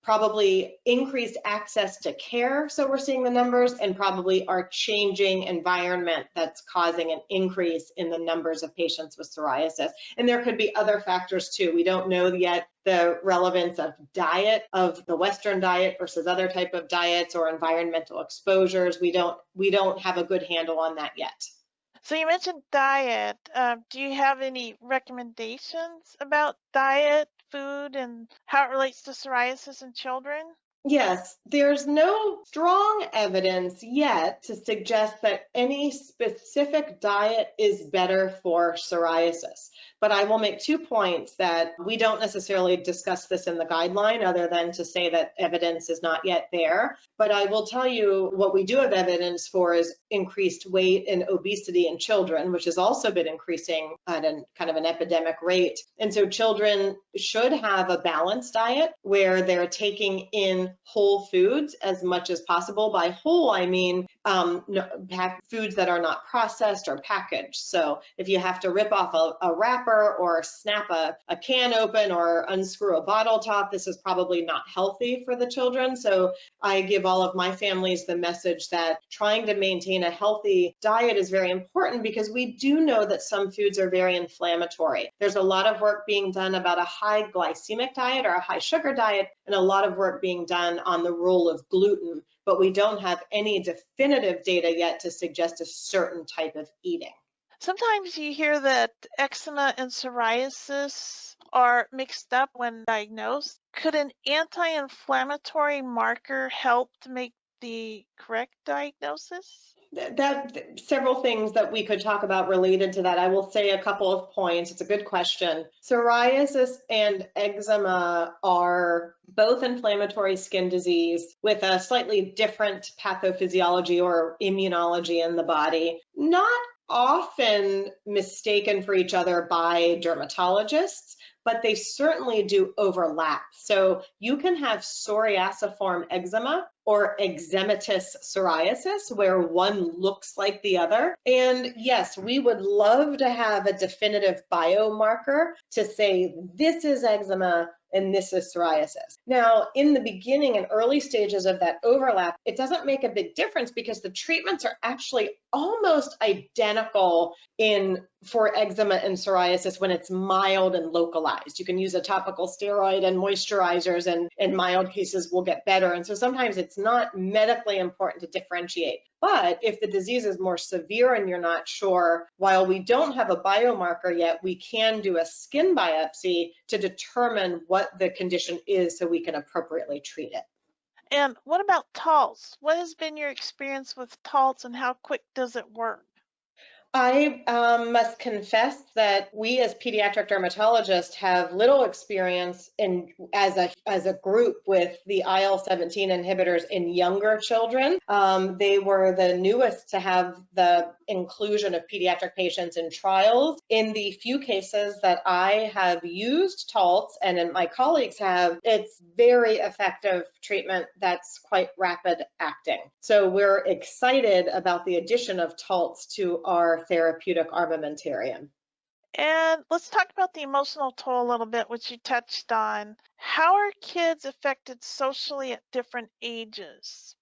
probably increased access to care, so we're seeing the numbers, and probably our changing environment that's causing an increase in the numbers of patients with psoriasis. And there could be other factors too. We don't know yet the relevance of diet, of the Western diet versus other type of diets or environmental exposures. We don't have a good handle on that yet. So you mentioned diet. Do you have any recommendations about diet, food, and how it relates to psoriasis in children? Yes, there's no strong evidence yet to suggest that any specific diet is better for psoriasis. But I will make 2 points that we don't necessarily discuss this in the guideline other than to say that evidence is not yet there. But I will tell you what we do have evidence for is increased weight and obesity in children, which has also been increasing at kind of an epidemic rate. And so children should have a balanced diet where they're taking in whole foods as much as possible. By whole, I mean foods that are not processed or packaged. So if you have to rip off a wrapper or snap a can open or unscrew a bottle top, this is probably not healthy for the children. So I give all of my families the message that trying to maintain a healthy diet is very important because we do know that some foods are very inflammatory. There's a lot of work being done about a high glycemic diet or a high sugar diet, and a lot of work being done on the role of gluten, but we don't have any definitive data yet to suggest a certain type of eating. Sometimes you hear that eczema and psoriasis are mixed up when diagnosed. Could an anti-inflammatory marker help to make the correct diagnosis? Several things that we could talk about related to that. I will say a couple of points. It's a good question. Psoriasis and eczema are both inflammatory skin disease with a slightly different pathophysiology or immunology in the body. Not often mistaken for each other by dermatologists, but they certainly do overlap. So you can have psoriasiform eczema or eczematous psoriasis, where one looks like the other. And yes, we would love to have a definitive biomarker to say this is eczema and this is psoriasis. Now, in the beginning and early stages of that overlap, it doesn't make a big difference because the treatments are actually almost identical for eczema and psoriasis when it's mild and localized. You can use a topical steroid and moisturizers, and in mild cases will get better. And so sometimes it's not medically important to differentiate. But if the disease is more severe and you're not sure, while we don't have a biomarker yet, we can do a skin biopsy to determine what the condition is so we can appropriately treat it. And what about Taltz? What has been your experience with Taltz and how quick does it work? I must confess that we as pediatric dermatologists have little experience as a group with the IL-17 inhibitors in younger children. They were the newest to have the inclusion of pediatric patients in trials. In the few cases that I have used Taltz and my colleagues have, it's very effective treatment that's quite rapid acting. So we're excited about the addition of Taltz to our therapeutic armamentarium. And let's talk about the emotional toll a little bit, which you touched on. How are kids affected socially at different ages?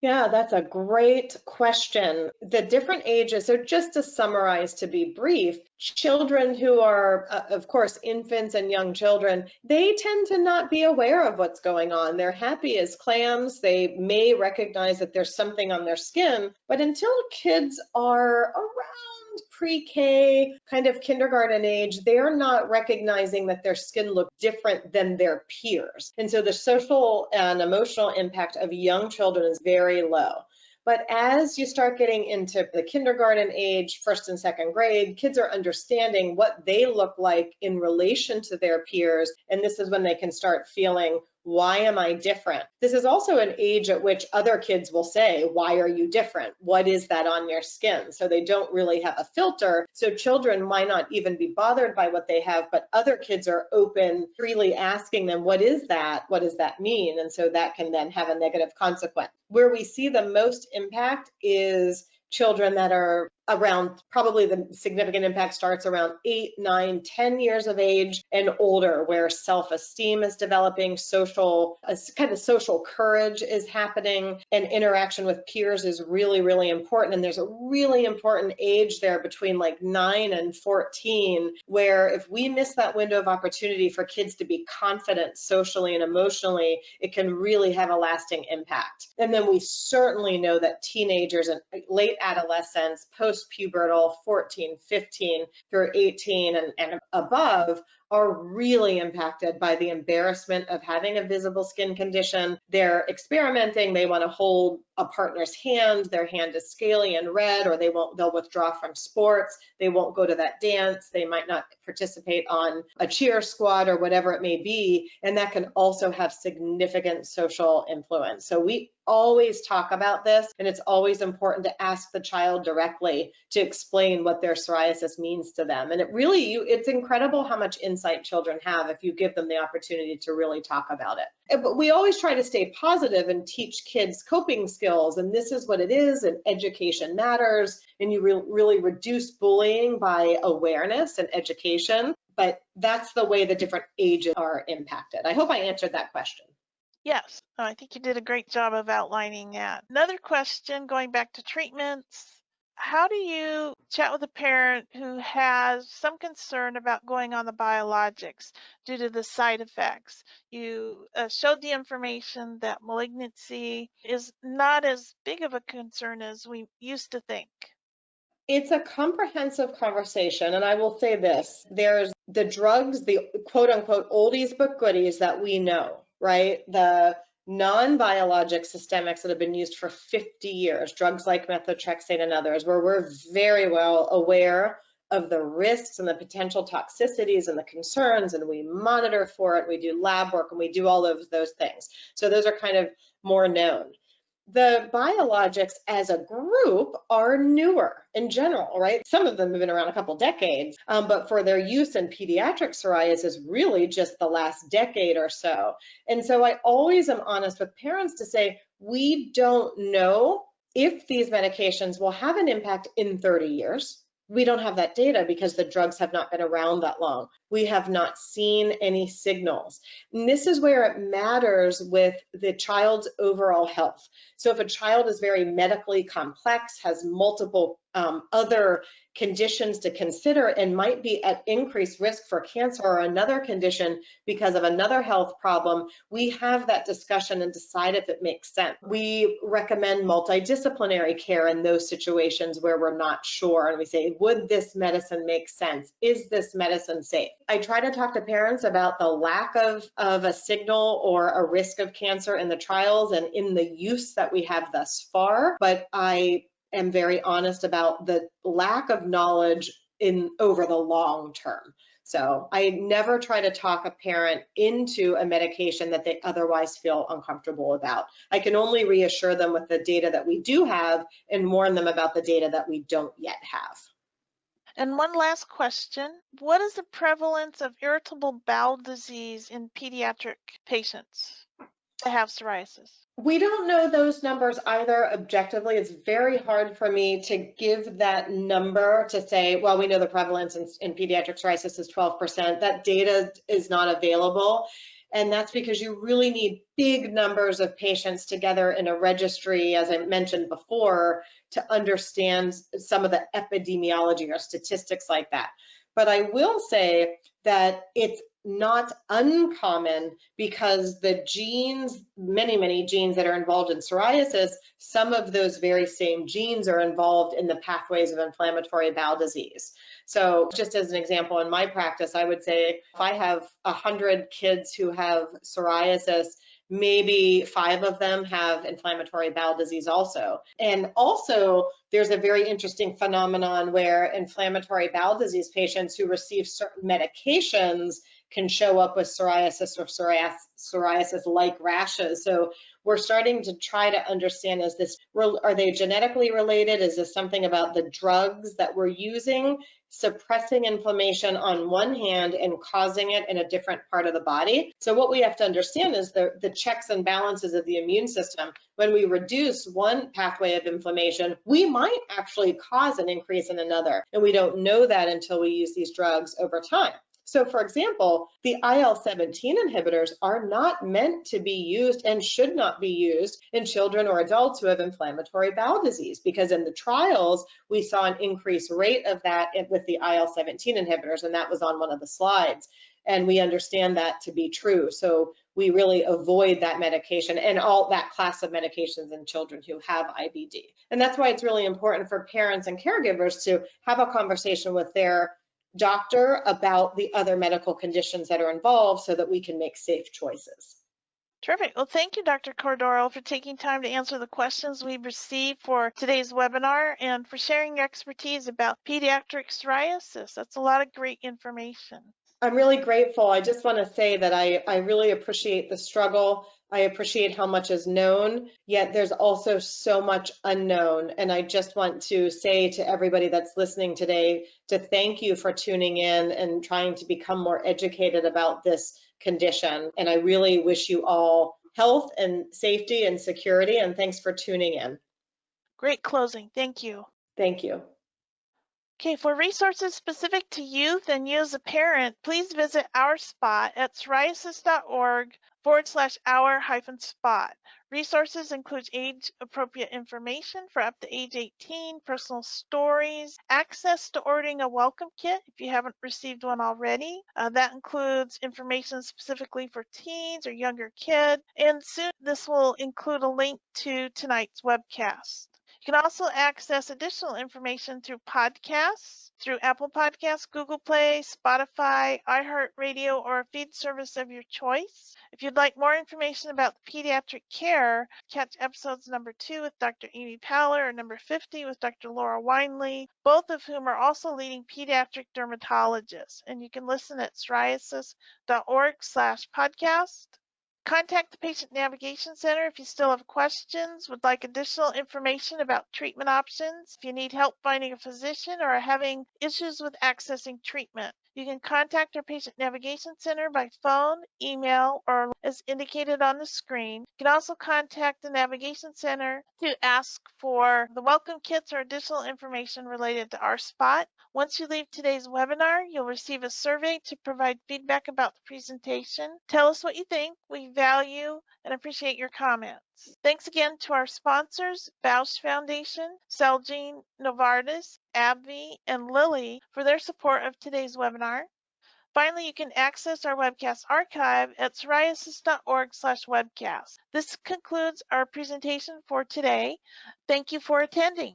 Yeah, that's a great question. The different ages, so just to summarize, to be brief, children who are, of course, infants and young children, they tend to not be aware of what's going on. They're happy as clams. They may recognize that there's something on their skin, but until kids are around pre-K, kind of kindergarten age, they're not recognizing that their skin looks different than their peers. And so the social and emotional impact of young children is very low. But as you start getting into the kindergarten age, first and second grade, kids are understanding what they look like in relation to their peers. And this is when they can start feeling, why am I different? This is also an age at which other kids will say, why are you different? What is that on your skin? So they don't really have a filter. So children might not even be bothered by what they have, but other kids are open, freely asking them, what is that? What does that mean? And so that can then have a negative consequence. Where we see the most impact is children that are around, probably the significant impact starts around 8, 9, 10 years of age and older, where self-esteem is developing, kind of social courage is happening, and interaction with peers is really, really important. And there's a really important age there between like 9 and 14, where if we miss that window of opportunity for kids to be confident socially and emotionally, it can really have a lasting impact. And then we certainly know that teenagers and late adolescents, post-pubertal, 14, 15 through 18 and above, are really impacted by the embarrassment of having a visible skin condition. They're experimenting, they want to hold a partner's hand, their hand is scaly and red, or they'll withdraw from sports, they won't go to that dance, they might not participate on a cheer squad or whatever it may be, and that can also have significant social influence. So we always talk about this, and it's always important to ask the child directly to explain what their psoriasis means to them. And it's incredible how much insight children have if you give them the opportunity to really talk about it. But we always try to stay positive and teach kids coping skills, and this is what it is, and education matters, and you really reduce bullying by awareness and education. But that's the way the different ages are impacted. I hope I answered that question. Yes, I think you did a great job of outlining that. Another question, going back to treatments, how do you chat with a parent who has some concern about going on the biologics due to the side effects? You showed the information that malignancy is not as big of a concern as we used to think. It's a comprehensive conversation, and I will say this, there's the drugs, the quote unquote oldies but goodies that we know, right? The non-biologic systemics that have been used for 50 years, drugs like methotrexate and others, where we're very well aware of the risks and the potential toxicities and the concerns, and we monitor for it, we do lab work, and we do all of those things. So those are kind of more known. The biologics as a group are newer in general, right? Some of them have been around a couple decades, but for their use in pediatric psoriasis, really just the last decade or so. And so I always am honest with parents to say, we don't know if these medications will have an impact in 30 years. We don't have that data because the drugs have not been around that long. We have not seen any signals. And this is where it matters with the child's overall health. So if a child is very medically complex, has multiple other conditions to consider, and might be at increased risk for cancer or another condition because of another health problem, we have that discussion and decide if it makes sense. We recommend multidisciplinary care in those situations where we're not sure, and we say, would this medicine make sense? Is this medicine safe? I try to talk to parents about the lack of a signal or a risk of cancer in the trials and in the use that we have thus far, but I am very honest about the lack of knowledge over the long term. So I never try to talk a parent into a medication that they otherwise feel uncomfortable about. I can only reassure them with the data that we do have and warn them about the data that we don't yet have. And one last question. What is the prevalence of irritable bowel disease in pediatric patients that have psoriasis? We don't know those numbers either objectively. It's very hard for me to give that number to say, well, we know the prevalence in pediatric psoriasis is 12%. That data is not available. And that's because you really need big numbers of patients together in a registry, as I mentioned before, to understand some of the epidemiology or statistics like that. But I will say that it's not uncommon because the genes, many genes that are involved in psoriasis, some of those very same genes are involved in the pathways of inflammatory bowel disease. So just as an example, in my practice, I would say if I have 100 kids who have psoriasis, maybe 5 of them have inflammatory bowel disease also. And also, there's a very interesting phenomenon where inflammatory bowel disease patients who receive certain medications can show up with psoriasis or psoriasis-like rashes. So we're starting to try to understand, are they genetically related? Is this something about the drugs that we're using, suppressing inflammation on one hand and causing it in a different part of the body? So what we have to understand is the checks and balances of the immune system. When we reduce one pathway of inflammation, we might actually cause an increase in another. And we don't know that until we use these drugs over time. So for example, the IL-17 inhibitors are not meant to be used and should not be used in children or adults who have inflammatory bowel disease, because in the trials, we saw an increased rate of that with the IL-17 inhibitors, and that was on one of the slides. And we understand that to be true. So we really avoid that medication and all that class of medications in children who have IBD. And that's why it's really important for parents and caregivers to have a conversation with their doctor about the other medical conditions that are involved so that we can make safe choices. Terrific. Well, thank you, Dr. Cordoro, for taking time to answer the questions we've received for today's webinar and for sharing your expertise about pediatric psoriasis. That's a lot of great information. I'm really grateful. I just want to say that I really appreciate the struggle. I appreciate how much is known, yet there's also so much unknown. And I just want to say to everybody that's listening today to thank you for tuning in and trying to become more educated about this condition. And I really wish you all health and safety and security. And thanks for tuning in. Great closing. Thank you. Thank you. Okay, for resources specific to youth and you as a parent, please visit our spot at psoriasis.org/our-spot. Resources include age-appropriate information for up to age 18, personal stories, access to ordering a welcome kit if you haven't received one already. That includes information specifically for teens or younger kids, and soon this will include a link to tonight's webcast. You can also access additional information through podcasts, through Apple Podcasts, Google Play, Spotify, iHeartRadio, or a feed service of your choice. If you'd like more information about pediatric care, catch episodes number 2 with Dr. Amy Powler or number 50 with Dr. Laura Winley, both of whom are also leading pediatric dermatologists. And you can listen at psoriasis.org/podcast. Contact the Patient Navigation Center if you still have questions, would like additional information about treatment options, if you need help finding a physician or are having issues with accessing treatment. You can contact our Patient Navigation Center by phone, email, or as indicated on the screen. You can also contact the Navigation Center to ask for the welcome kits or additional information related to our spot. Once you leave today's webinar, you'll receive a survey to provide feedback about the presentation. Tell us what you think. We value and appreciate your comments. Thanks again to our sponsors, Bausch Foundation, Celgene, Novartis, AbbVie, and Lilly for their support of today's webinar. Finally, you can access our webcast archive at psoriasis.org/webcast. This concludes our presentation for today. Thank you for attending.